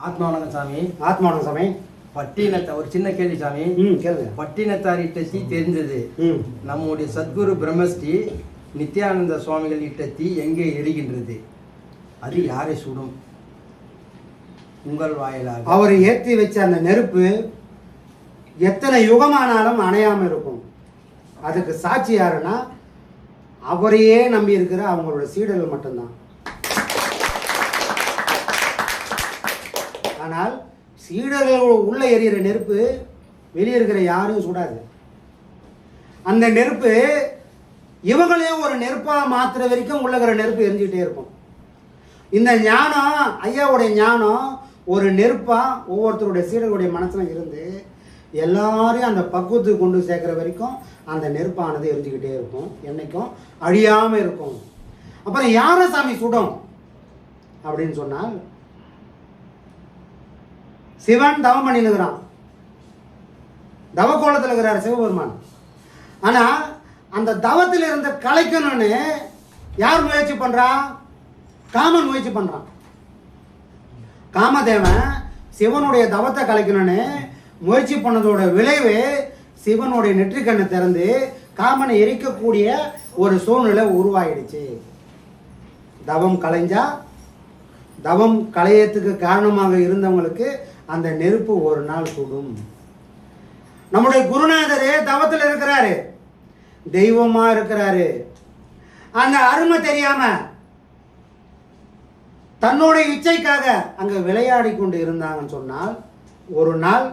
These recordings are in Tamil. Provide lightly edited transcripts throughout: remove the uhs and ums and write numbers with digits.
ஆத்மாவணங்க சாமி. ஆத்மாவணங்க சாமி. பட்டினத்தை ஒரு சின்ன கேள்வி சாமி. கேளுங்க. பட்டினத்தார் இட்டத்தி தெரிந்தது. நம்முடைய சத்குரு பிரம்மஸ்ரீ நித்யானந்த சுவாமிகள் இட்டத்தி எங்கே எரிகின்றது? அது யாரை சுடும்? உங்கள் வாயிலாக. அவர் ஏற்றி வச்ச அந்த நெருப்பு எத்தனை யுகமானாலும் அணையாம இருக்கும். அதுக்கு சாட்சி யாருன்னா அவரையே நம்பி இருக்கிற அவங்களோட சீடர்கள் மட்டும்தான். ஆனால் சீடர்கள் உள்ள எரியிற நெருப்பு வெளியே இருக்கிற யாரும் சுடாது. அந்த நெருப்பு இவங்களையும் ஒரு நெருப்பா மாத்துற வரைக்கும் உள்ளகிற நெருப்பு எரிஞ்சுக்கிட்டே இருக்கும். இந்த ஞானம், ஐயாவுடைய ஞானம் ஒரு நெருப்பா ஒவ்வொருத்தருடைய சீடர்களுடைய மனசுல இருந்து எல்லாரையும் அந்த பக்குவத்துக்கு கொண்டு சேர்க்கிற வரைக்கும் அந்த நெருப்பானது எரிஞ்சுக்கிட்டே இருக்கும், என்னைக்கும் அழியாம இருக்கும். அப்புறம் யார சாமி சுடும் அப்படின்னு சொன்னால், சிவன் தவம் பண்ணினுக்கிறான், தவக்கோலத்தில் இருக்கிறார் சிவபெருமான். ஆனா அந்த தவத்தில் இருந்த கலைக்கணும்னு யார் முயற்சி பண்றா? காமன் முயற்சி பண்றான். காமதேவன் சிவனுடைய தவத்தை கலைக்கணும்னு முயற்சி பண்ணதோட விளைவு சிவனுடைய நெற்றிக்கண்ணை திறந்து காமனை எரிக்கக்கூடிய ஒரு சூழ்நிலை உருவாயிடுச்சு. தவம் கலைஞ்சா, தவம் கலையத்துக்கு காரணமாக இருந்தவங்களுக்கு அந்த நெருப்பு ஒரு நாள் சுடும். நம்முடைய குருநாதரே தவத்தில் இருக்கிறாரு, தெய்வமா இருக்கிறாரு. அந்த அருமை தெரியாம தன்னோட இச்சைக்காக அங்க விளையாடி கொண்டு இருந்தாங்கன்னு சொன்னால் ஒரு நாள்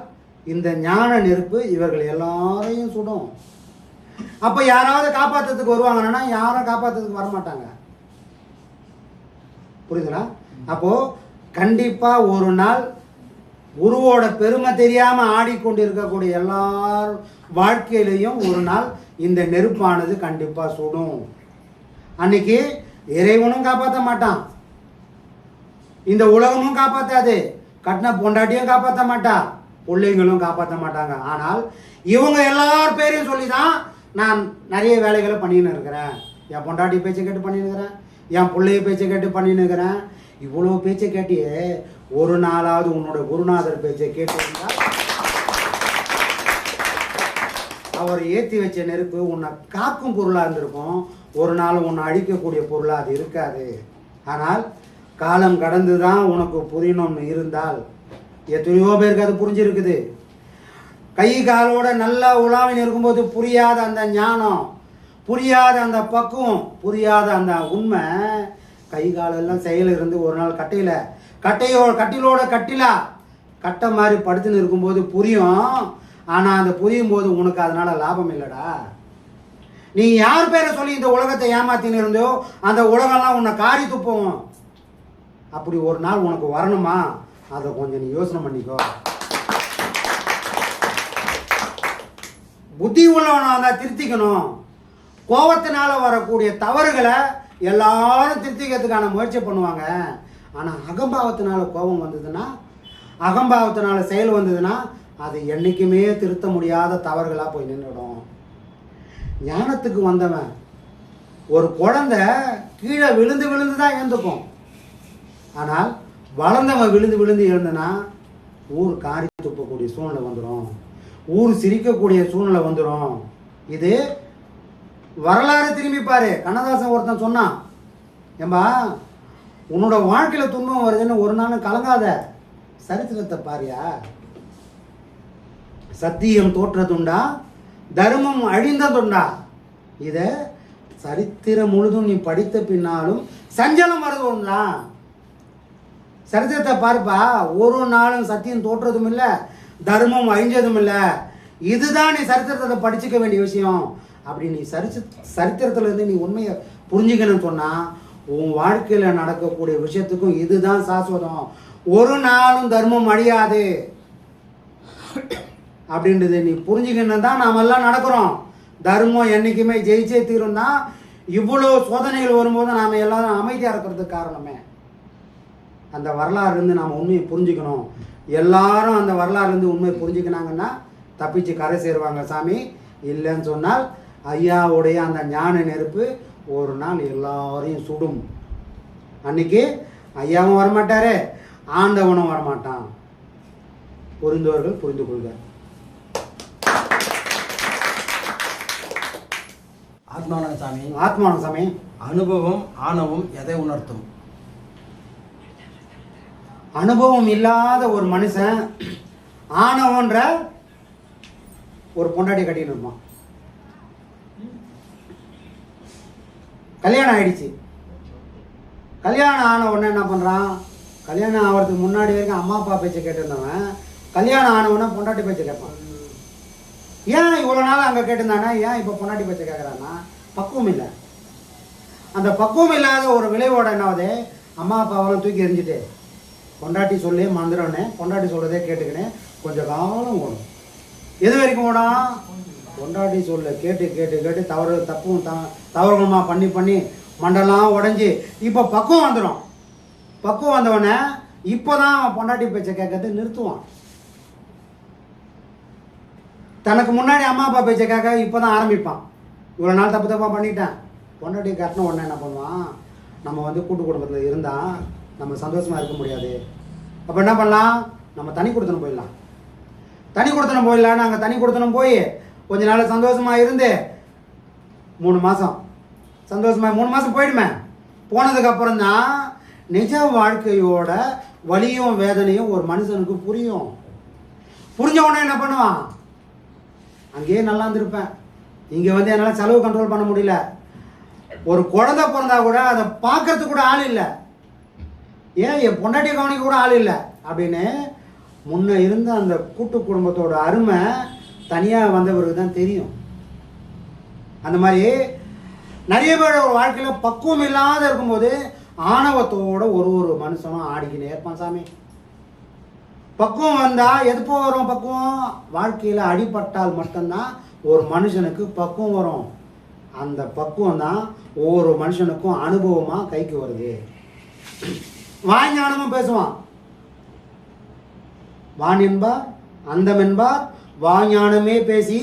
இந்த ஞான நெருப்பு இவர்கள் எல்லாரையும் சுடும். அப்ப யாராவது காப்பாத்துறதுக்கு வருவாங்கன்னா யாரும் காப்பாத்துறதுக்கு வரமாட்டாங்க. புரியுதுங்களா? அப்போ கண்டிப்பா ஒரு நாள் குருவோட பெருமை தெரியாம ஆடிக்கொண்டு இருக்கக்கூடிய எல்லார் வாழ்க்கையிலையும் ஒரு நாள் இந்த நெருப்பானது கண்டிப்பா சுடும். அன்னைக்கு இறைவனும் காப்பாற்ற மாட்டான், இந்த உலகமும் காப்பாற்றாது, கட்டின பொண்டாட்டியும் காப்பாற்ற மாட்டா, பிள்ளைங்களும் காப்பாற்ற மாட்டாங்க. ஆனால் இவங்க எல்லார் பேரையும் சொல்லி தான் நான் நிறைய வேலைகளை பண்ணின்னு இருக்கிறேன். என் பொண்டாட்டி பேச்சை கேட்டு பண்ணின்னு இருக்கிறேன், என் பிள்ளைய பேச்சை கேட்டு பண்ணின்னு இருக்கிறேன். இவ்வளோ பேச்சை கேட்டியே, ஒரு நாளாவது உன்னோட குருநாதர் பேச்சை கேட்டு அவர் ஏற்றி வச்ச நெருப்பு உன்னை காக்கும் பொருளாக இருந்திருக்கும், ஒரு நாள் உன்னை அழிக்கக்கூடிய பொருளாக அது இருக்காது. ஆனால் காலம் கடந்து தான் உனக்கு புரியணும்னு இருந்தால், எத்தனையோ பேருக்கு அது புரிஞ்சிருக்குது. கை காலோட நல்லா உலாவின் இருக்கும்போது புரியாத அந்த ஞானம், புரியாத அந்த பக்குவம், புரியாத அந்த உண்மை, கை காலெல்லாம் செயல் இருந்து ஒரு நாள் கட்டிலோட கட்டிலா கட்டை மாதிரி படுத்துன்னு இருக்கும்போது புரியும். ஆனால் அந்த புரியும் போது உனக்கு அதனால லாபம் இல்லைடா. நீ யார் பேரை சொல்லி இந்த உலகத்தை ஏமாத்தின்னு இருந்தோ அந்த உலகம்லாம் உன்னை காரி துப்போம். அப்படி ஒரு நாள் உனக்கு வரணுமா? அதை கொஞ்சம் நீ யோசனை பண்ணிக்கோ. புத்தி உள்ளவனா தான் திருத்திக்கணும். கோபத்தினால வரக்கூடிய தவறுகளை எல்லாரும் திருத்திக்கிறதுக்கான முயற்சி பண்ணுவாங்க. ஆனால் அகம்பாவத்தினால கோபம் வந்ததுன்னா, அகம்பாவத்தினால செயல் வந்ததுன்னா அது என்றைக்குமே திருத்த முடியாத தவறுகளாக போய் நின்றுடும். ஞானத்துக்கு வந்தவன் ஒரு குழந்தை கீழே விழுந்து விழுந்து தான் எழுந்துக்கும். ஆனால் வளர்ந்தவன் விழுந்து விழுந்து எழுந்தனா ஊர் காரி துப்பக்கூடிய சூழ்நிலை வந்துடும், ஊர் சிரிக்கக்கூடிய சூழ்நிலை வந்துடும். இது வரலாறு திரும்பி பாரு. கண்ணதாசன் ஒருத்தன் சொன்னான், ஏம்பா உன்னோட வாழ்க்கையில் துன்பம் வருதுன்னு ஒரு நாள் கலங்காத, சரித்திரத்தை பாரியா. சத்தியம் தோற்றதுண்டா, தர்மம் அழிந்ததுண்டா. இதை சரித்திரம் முழுதும் நீ படித்த பின்னாலும் சஞ்சலம் வருது ஒன்றா. சரித்திரத்தை பார்ப்பா, ஒரு நாளும் சத்தியம் தோற்றதும் இல்லை, தர்மம் அழிஞ்சதும் இல்லை. இதுதான் நீ சரித்திரத்தை படிச்சுக்க வேண்டிய விஷயம். அப்படி நீ சரித்திரத்துல இருந்து நீ உண்மையை புரிஞ்சுக்கணும்னு சொன்னா உன் வாழ்க்கையில நடக்கக்கூடிய விஷயத்துக்கும் இதுதான் சாஸ்வதம். ஒரு நாளும் தர்மம் அழியாது அப்படின்றது நீ புரிஞ்சுக்கணும் தான் நாம எல்லாம் நடக்கிறோம். தர்மம் என்னைக்குமே ஜெயிச்சே தீரும் தான். இவ்வளோ சோதனைகள் வரும்போது நாம எல்லாரும் அமைதியா இருக்கிறதுக்கு காரணமே அந்த வரலாறு இருந்து நாம் உண்மையை புரிஞ்சுக்கணும். எல்லாரும் அந்த வரலாறு இருந்து உண்மையை புரிஞ்சுக்கினாங்கன்னா தப்பிச்சு கரை சேருவாங்க சாமி. இல்லைன்னு சொன்னால் ஐயாவுடைய அந்த ஞான நெருப்பு ஒரு நாள் எல்லாரையும் சுடும். அன்னைக்கு ஐயாவும் வரமாட்டாரு, ஆண்டவனும் வரமாட்டான். புரிந்தவர்கள் புரிந்து கொள்க. ஆத்மானந்த சாமி, ஆத்மானந்த சாமி, அனுபவம் ஆணவம் எதை உணர்த்தும்? அனுபவம் இல்லாத ஒரு மனுஷன் ஆணவன்ற ஒரு பொண்டாட்டி கட்டின்னு இருப்பான். கல்யாணம் ஆயிடுச்சு. கல்யாணம் ஆன உடனே என்ன பண்ணுறான்? கல்யாணம் ஆகிறதுக்கு முன்னாடி வரைக்கும் அம்மா அப்பா பேச்சை கேட்டிருந்தவன் கல்யாணம் ஆன உடனே பொண்டாட்டி பேச்சை கேட்பான். ஏன் இவ்வளோ நாள் அங்கே கேட்டிருந்தானா, ஏன் இப்போ பொண்டாட்டி பேச்சை கேட்குறான்னா பக்குவம் இல்லை. அந்த பக்குவம் இல்லாத ஒரு விளைவோட என்னாவது, அம்மா அப்பாவெல்லாம் தூக்கி எறிஞ்சிட்டு பொண்டாட்டி சொல்லி மந்திரம்னு பொண்டாட்டி சொல்கிறதே கேட்டுக்கினேன் கொஞ்சம் காலம் ஓடும். எது வரைக்கும் ஓடும்? பொண்டாட்டி சொல்ல கேட்டு கேட்டு கேட்டு தவறுகளுமா பண்ணி பண்ணி மண்டெல்லாம் உடஞ்சி இப்போ பக்குவம் வந்துடும். பக்குவம் வந்தவொடனே இப்போ தான் பொண்டாட்டி பேச்சை கேட்கறது நிறுத்துவான். தனக்கு முன்னாடி அம்மா அப்பா பேச்சை கேட்க இப்போ தான் ஆரம்பிப்பான். இவ்வளோ நாள் தப்பு தப்பாக பண்ணிட்டேன். பொண்டாட்டி கட்டின உடனே என்ன பண்ணுவான்? நம்ம கூட்டு குடும்பத்தில் இருந்தால் நம்ம சந்தோஷமாக இருக்க முடியாது. அப்போ என்ன பண்ணலாம்? நம்ம தனி கொடுத்தனம் போயிடலாம். தனி கொடுத்தனம் போயிடலாம். நாங்கள் தனி கொடுத்தனம் போய் கொஞ்ச நாள் சந்தோஷமாக இருந்து 3 மாதம் சந்தோஷமாக 3 மாதம் போயிடுமே. போனதுக்கப்புறம் தான் நிஜ வாழ்க்கையோட வலியும் வேதனையும் ஒரு மனுஷனுக்கு புரியும். புரிஞ்ச உடனே என்ன பண்ணுவான்? அங்கேயே நல்லா இருந்திருப்பேன், இங்கே என்னால் செலவு கண்ட்ரோல் பண்ண முடியல. ஒரு குழந்தை பிறந்தா கூட அதை பார்க்கறதுக்கு கூட ஆள் இல்லை, ஏன் என் பொண்டாட்டியை கவனிக்க கூட ஆள் இல்லை அப்படின்னு முன்ன இருந்த அந்த கூட்டு குடும்பத்தோட அருமை தனியாக வந்தவருக்கு தான் தெரியும். அந்த மாதிரி நிறைய பேர் வாழ்க்கையில் பக்குவம் இல்லாத இருக்கும்போது ஆணவத்தோட ஒரு மனுஷனும் ஆடிக்கினே இருப்பான் சாமி. பக்குவம் வந்தால் எது வரும்? பக்குவம் வாழ்க்கையில் அடிபட்டால் மட்டும்தான் ஒரு மனுஷனுக்கு பக்குவம் வரும். அந்த பக்குவம் தான் ஒவ்வொரு மனுஷனுக்கும் அனுபவமாக கைக்கு வருது. வாய்ஞானமும் பேசுவான். வான் என்பார் அந்தம் என்பார் வாஞானமே பேசி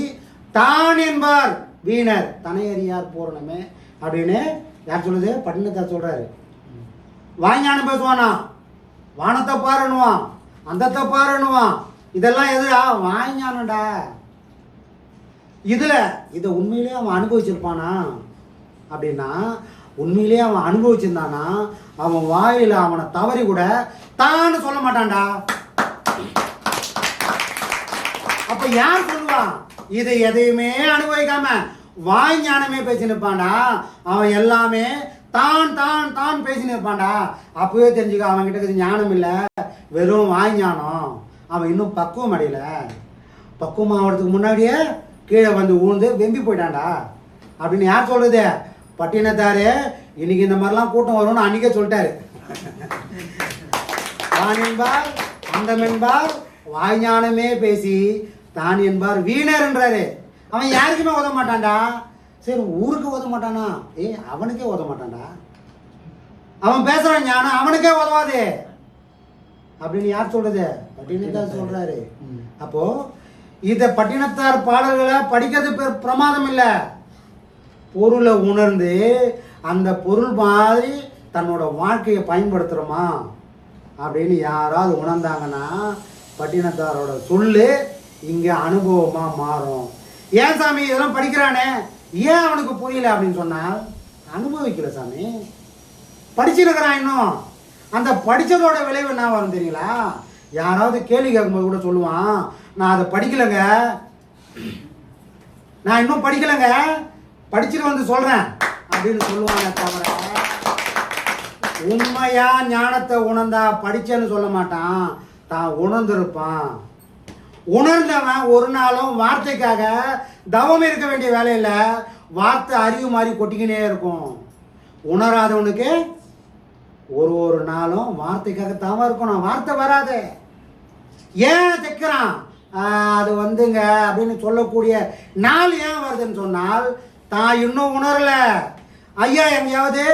தான் என்பார் வீணர் தனையறியார் பூரணமே அப்படின்னு யார் சொல்லுது? பட்டினத்தார் சொல்றாரு. வாய்ஞானம் பேசுவானா? வானத்தை பாருன்னுவான், அந்தத்தை பாருன்னுவான். இதெல்லாம் எதுடா? வாய்ஞானடா. இதை உண்மையிலேயே அவன் அனுபவிச்சிருப்பானா அப்படின்னா, உண்மையிலேயே அவன் அனுபவிச்சிருந்தானா அவன் வாயில அவனை தவறி கூட தான்னு சொல்ல மாட்டான்டா. அப்ப யார் சொல்லுவான்? இதை எதையுமே அனுபவிக்காம வாய் ஞானமே பேசின்னு இருப்பான்டா. அவன் எல்லாமே தான் தான் தான் பேசின்னு இருப்பான்டா. அப்பவே தெரிஞ்சுக்க அவன் கிட்ட ஞானம் இல்லை, வெறும் வாய் ஞானம். அவன் இன்னும் பக்குவம் அடையல. பக்குவம் ஆகிறதுக்கு முன்னாடியே கீழே ஊழ்ந்து வெம்பி போயிட்டான்டா அப்படின்னு யார் சொல்றது? பட்டினத்தாரு. இன்னைக்கு இந்த மாதிரிலாம் கூட்டம் வரும்னு அன்னைக்கே சொல்லிட்டாரு. தான் என்பார் அந்தம் என்பார் வாய்ஞானமே பேசி தான் என்பார் வீணர்ன்றாரு. அவன் யாருக்குமே உத மாட்டான்டா. சரி, ஊருக்கு உத மாட்டானா? அவனுக்கே உத மாட்டான்டா. அவன் பேசுறான் ஞானம் அவனுக்கே உதவாது அப்படின்னு யார் சொல்றது? பட்டினத்தார் சொல்றாரு. அப்போ இத பட்டினத்தார் பாடல்களை படிக்கிறது பிரமாதம் இல்லை. பொருளை உணர்ந்து அந்த பொருள் மாதிரி தன்னோட வாழ்க்கையை பயன்படுத்துகிறோமா அப்படின்னு யாராவது உணர்ந்தாங்கன்னா பட்டினத்தாரோட சொல்லு இங்கே அனுபவமாக மாறும். ஏன் சாமி இதெல்லாம் படிக்கிறானே, ஏன் அவனுக்கு புரியல அப்படின்னு சொன்னால் அனுபவிக்கல சாமி. படிச்சிருக்கிறான் இன்னும். அந்த படித்ததோட விளைவு என்ன வரும் தெரியுங்களா? யாராவது கேள்வி கேட்கும்போது கூட சொல்லுவான், நான் அதை படிக்கலைங்க, நான் இன்னும் படிக்கலைங்க, படிச்சுட்டு சொல்கிறேன் அப்படின்னு சொல்லுவானே தவிர உண்மையா ஞானத்தை உணர்ந்தா படிச்சேன்னு சொல்ல மாட்டான். தான் உணர்ந்திருப்பான். உணர்ந்தவன் ஒரு நாளும் வார்த்தைக்காக தவம் இருக்க வேண்டிய வேலையில் வார்த்தை அறிவு மாதிரி கொட்டிக்கினே இருக்கும். உணராதவனுக்கு ஒரு நாளும் வார்த்தைக்காக தவம் இருக்கணும். வார்த்தை வராது. ஏன் தைக்கிறான்? அது அப்படின்னு சொல்லக்கூடிய நாள் ஏன் வருதுன்னு சொன்னால் தான் இன்னும் உணரல. ஐயா எங்கேயாவது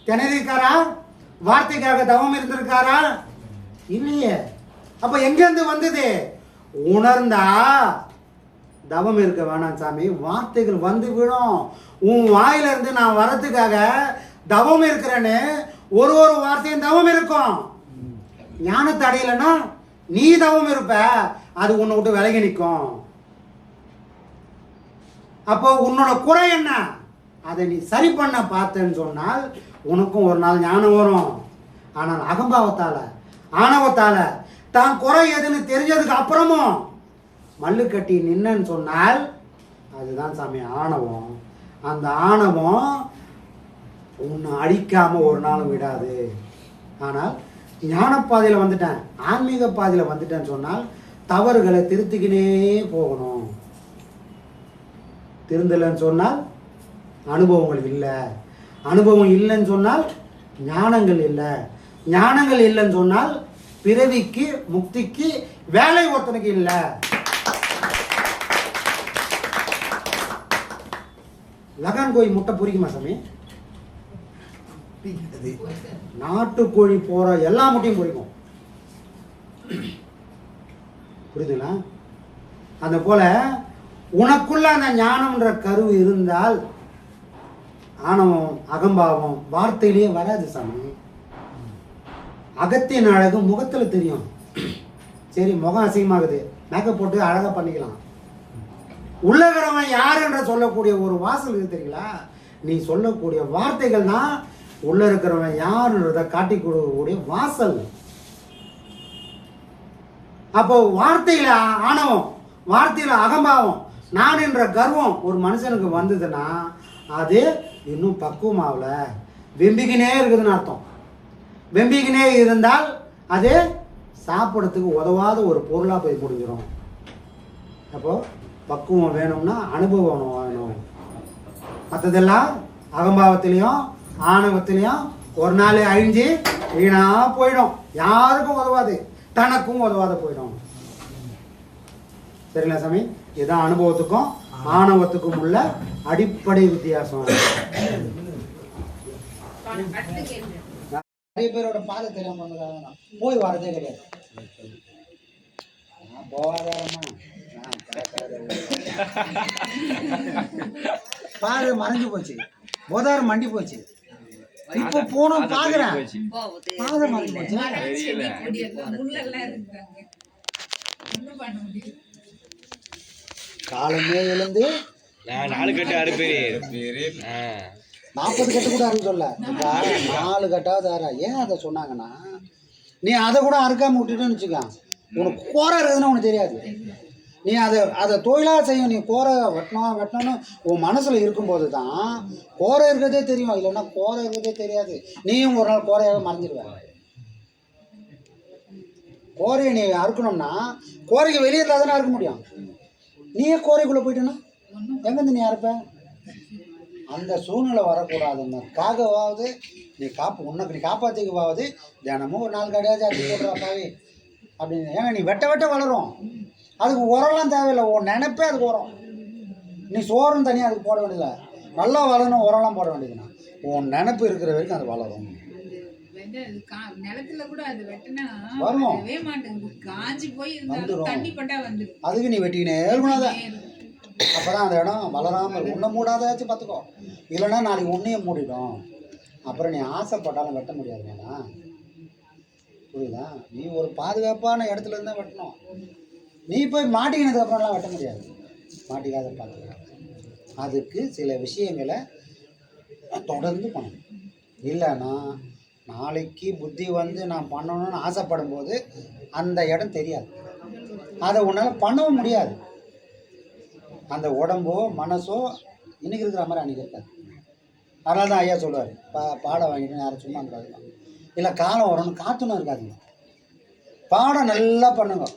திணறிருக்காரா? வார்த்தைக்காக தவம் இருந்திருக்காரா? இல்லையே. அப்ப எங்கேருந்து வந்தது? உணர்ந்தா தவம் இருக்க வேணாம் சாமி, வார்த்தைகள் விடும். உன் வாயிலிருந்து நான் வரத்துக்காக தவம் இருக்கிறேன்னு ஒரு வார்த்தையும் தவம் இருக்கும். ஞானத்தை அடையலைன்னா நீ தவம் இருப்ப, அது உன்னை விட்டு விலகி நிற்கும். அப்போ உன்னோட குறை என்ன, அதை நீ சரி பண்ண பார்த்தேன்னு சொன்னால் உனக்கும் ஒரு நாள் ஞானம் வரும். ஆனால் அகம்பாவத்தால ஆணவத்தால தான் குறை எதுன்னு தெரிஞ்சதுக்கு அப்புறமும் மல்லு கட்டி நின்னன்னு சொன்னால் அதுதான் சாமி ஆணவம். அந்த ஆணவம் உன்னை அழிக்காம ஒரு நாளும் விடாது. ஆனால் ஞான பாதையில் வந்துட்டேன், ஆன்மீக பாதையில் வந்துட்டேன்னு சொன்னால் தவறுகளை திருத்திக்கினே போகணும். திருந்தலைன்னு சொன்னால் அனுபவங்கள் இல்லை, அனுபவம் இல்லைன்னு சொன்னால் ஞானங்கள் இல்லை, ஞானங்கள் இல்லைன்னு சொன்னால் பிறவிக்கு முக்திக்கு வேலை ஒருத்தனுக்கு இல்லை. லகான் கோழி முட்டை பொரிக்குமா சாமி? நாட்டுக்கோழி போற எல்லா முட்டையும் பொரிக்கும். புரியுதுங்களா? அந்த போல உனக்குள்ள அந்த ஞானம்ன்ற கருவு இருந்தால் ஆணவம் அகம்பாவம் வார்த்தையிலேயே வராது சாமி. அகத்தின் அழகு முகத்துல தெரியும். சரி, முகம் அசிங்கமாகுது, மேக்கப் போட்டு அழகா பண்ணிக்கலாம். உள்ளகிறவன் யார் என்று சொல்லக்கூடிய ஒரு வாசல் இருக்கு தெரியுங்களா? நீ சொல்லக்கூடிய வார்த்தைகள் தான் உள்ள இருக்கிறவன் யாருன்றத காட்டி கொடுக்கக்கூடிய வாசல். அப்போ வார்த்தையில ஆணவம், வார்த்தையில அகம்பாவம், நான் என்ற கர்வம் ஒரு மனுஷனுக்கு வந்ததுன்னா அது இன்னும் பக்குவமாகல, வெம்பிக்கினே இருக்குதுன்னு அர்த்தம். வெம்பிக்கினே இருந்தால் அது சாப்பிட்றதுக்கு உதவாத ஒரு பொருளாக போய் முடிஞ்சிடும். அப்போ பக்குவம் வேணும்னா அனுபவம் வேணும். மற்றதெல்லாம் அகம்பாவத்திலையும் ஆணவத்திலையும் ஒரு நாள் அழிஞ்சு வீணா போயிடும். யாருக்கும் உதவாது, தனக்கும் உதவாத போயிடும். சரிங்களா சாமி? இதுதான் அனுபவத்துக்கும் ஆணவத்துக்கும் உள்ள அடிப்படை வித்தியாசம். நிறைய பேரோட பாதை தெரியாம போய் வரதே கிடையாது. பாதை மறைஞ்சு போச்சு, போதாரம் மண்டி போச்சு. இப்ப போனோம் பாக்குறேன், பாதை மறைஞ்சு போச்சு. காலமே எழுந்து 4 கட்டு அறுப்பேரு 40 கட்டு கூட அறுக்க சொல்ல, 4 கட்டாவது அற. ஏன் அதை சொன்னாங்கன்னா, நீ அதை கூட அறுக்காம விட்டுட்டுன்னு வச்சுக்க, உனக்கு கோரை இருக்குதுன்னு உனக்கு தெரியாது. நீ அதை தொழிலாக செய்யும். நீ கோரை வெட்டணும்னு உன் மனசில் இருக்கும்போது தான் கோரை இருக்கிறதே தெரியும். இல்லைன்னா கோரை இருக்கிறதே தெரியாது. நீயும் ஒரு நாள் கோரையாக மறைஞ்சிடுவேன். கோரையை நீ அறுக்கணும்னா கோரைக்கு வெளியே தானே அறுக்க முடியும். நீயே கோரைக்குள்ளே போயிட்டேன்னா எங்கேருந்து நீ அறுப்ப? அந்த சூழ்நிலை வரக்கூடாதுன்னதுக்காகவாவது நீ உன்னை காப்பாற்றிக்கவாவது தினமும் ஒரு 4 கடையாவது அறுத்து போடுறாப்பாவே அப்படின்னு. ஏன்னா நீ வெட்ட வளரும். அதுக்கு உரம்லாம் தேவையில்லை, உன் நினைப்பே அதுக்கு உரம். நீ சோறும் தனியாக அதுக்கு போட வேண்டியதில்லை, நல்லா வளரணும், உரம்லாம் போட வேண்டியதுண்ணா. உன் நினைப்பு இருக்கிற வரைக்கும் அது வளரும். அதுக்கு நீ வெட்டிக்கினே இருக்கணும். அப்பதான் அந்த இடம் வளராமல் உன்னை மூடாதாச்சும் பார்த்துக்கோ. இல்லைன்னா நாளைக்கு உன்னையே மூடிடும். அப்புறம் நீ ஆசைப்பட்டாலும் வெட்ட முடியாதுண்ணா. புரியுதா? நீ ஒரு பாதுகாப்பான இடத்துல இருந்தால் வெட்டணும். நீ போய் மாட்டிக்கினதுக்கு அப்புறம்லாம் வெட்ட முடியாது. மாட்டிக்காத பார்த்துக்கலாம். அதுக்கு சில விஷயங்களை தொடர்ந்து பண்ணணும். இல்லைன்னா நாளைக்கு புத்தி வந்து நான் பண்ணணும்னு ஆசைப்படும் போது அந்த இடம் தெரியாது, அதை உன்னால் பண்ணவும் முடியாது. அந்த உடம்போ மனசோ இன்னைக்கு இருக்கிற மாதிரி அன்றைக்கி இருக்காது. அதனால தான் ஐயா சொல்லுவார், பாடம் வாங்கிட்டு யாரும் சும்மா இருக்காதுங்க, இல்லை காலம் வரணும் காத்துணும் இருக்காதுங்க. பாடம் நல்லா பண்ணுங்க.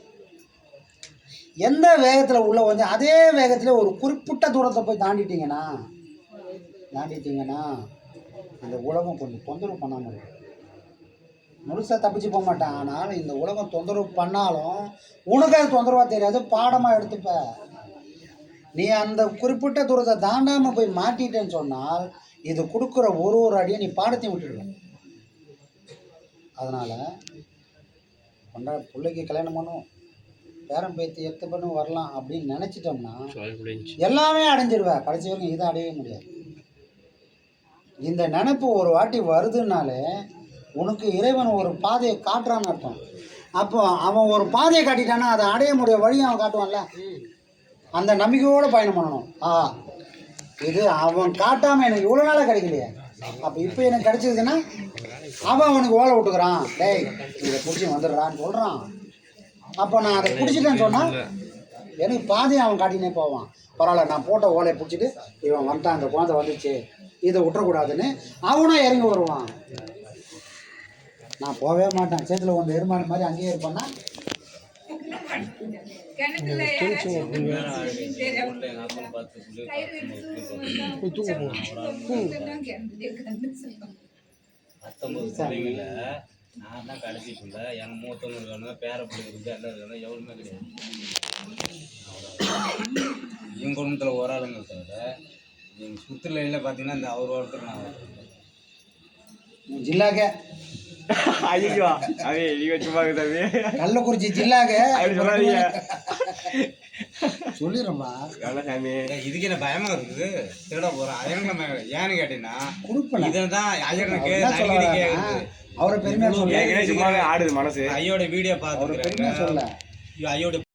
எந்த வேகத்தில் உள்ள வந்து அதே வேகத்தில் ஒரு குறிப்பிட்ட தூரத்தை போய் தாண்டிட்டீங்கன்னா அந்த உலகம் கொஞ்சம் தொந்தரவு பண்ணாமல் இருக்கும். முழுசாக தப்பிச்சு போக மாட்டேன். ஆனால் இந்த உலகம் தொந்தரவு பண்ணாலும் உனக்கு அது தொந்தரவாக தெரியாது, பாடமாக எடுத்துப்ப. நீ அந்த குறிப்பிட்ட தூரத்தை தாண்டாமல் போய் மாட்டிட்டேன்னு சொன்னால் இது கொடுக்குற ஒரு அடியை நீ பாடத்தையும் விட்டுடுவேன். அதனால் பிள்ளைக்கு கல்யாணம் பண்ணும், பேரம் பேத்தி எத்து பண்ணி வரலாம் அப்படின்னு நினச்சிட்டோம்னா எல்லாமே அடைஞ்சிடுவேன். கடைசி வரைக்கும் இதை அடையவே முடியாது. இந்த நினைப்பு ஒரு வாட்டி வருதுனாலே உனக்கு இறைவன் ஒரு பாதையை காட்டுறான்னு அர்த்தம். அப்போ அவன் ஒரு பாதையை காட்டிட்டானா அதை அடைய முடிய வழியை அவன் காட்டுவான்ல. அந்த நம்பிக்கையோடு பயணம் பண்ணணும். இது அவன் காட்டாமல் எனக்கு இவ்வளோ நாளாக கிடைக்கலையே, அப்போ இப்போ எனக்கு கிடைச்சிதுன்னா அவன் அவனுக்கு ஓலை விட்டுக்கிறான். டேய் இதை பிடிச்சி வந்துடுறான்னு சொல்கிறான். அப்போ நான் அதை பிடிச்சிட்டேன்னு சொன்னால் எனக்கு பாதையை அவன் காட்டினே போவான். பரவாயில்ல, நான் போட்ட ஓலையை பிடிச்சிட்டு இவன் வந்துட்டான், அந்த குழந்தை வந்துச்சு, இதை விட்டுறக்கூடாதுன்னு அவனும் இறங்கி வருவான். நான் போகவே மாட்டேன், சேத்துல வந்து எருமாடு மாதிரி அங்கேயே இருப்பேன்னா நான் தான் கடைசி பிள்ளை. என் மூத்தவங்க இருக்காங்க, பேர பிள்ளை இருக்கு, எல்லாம் இருக்காங்க, எவ்வளவுமே கிடையாது. என் குடும்பத்தில் ஒரு ஆளுங்க தவிர எங்கள் சுற்றுலையில் பார்த்தீங்கன்னா இந்த அவர் ஒருத்தர் நான் ஜில்லாக ஐயோ அவே நீங்க சும்மா தம்பி கள்ளக்குறிச்சி ஜில்லாக சொல்லாதீங்க. சொல்லிடுறோம்பா. சாமி இதுக்கு என்ன பயமா இருக்குது, திருட போகிறேன். அயனுக்கு ஏன்னு கேட்டீங்கன்னா கொடுப்பேன் இதை தான் அயனுக்கு அவரை பெருமையா சொல்ல சும்மாவே ஆடுது மனசு. ஐயோட வீடியோ அவரை பெருமையா பார்த்துக்கிறேன். சொல்ல ஐயோட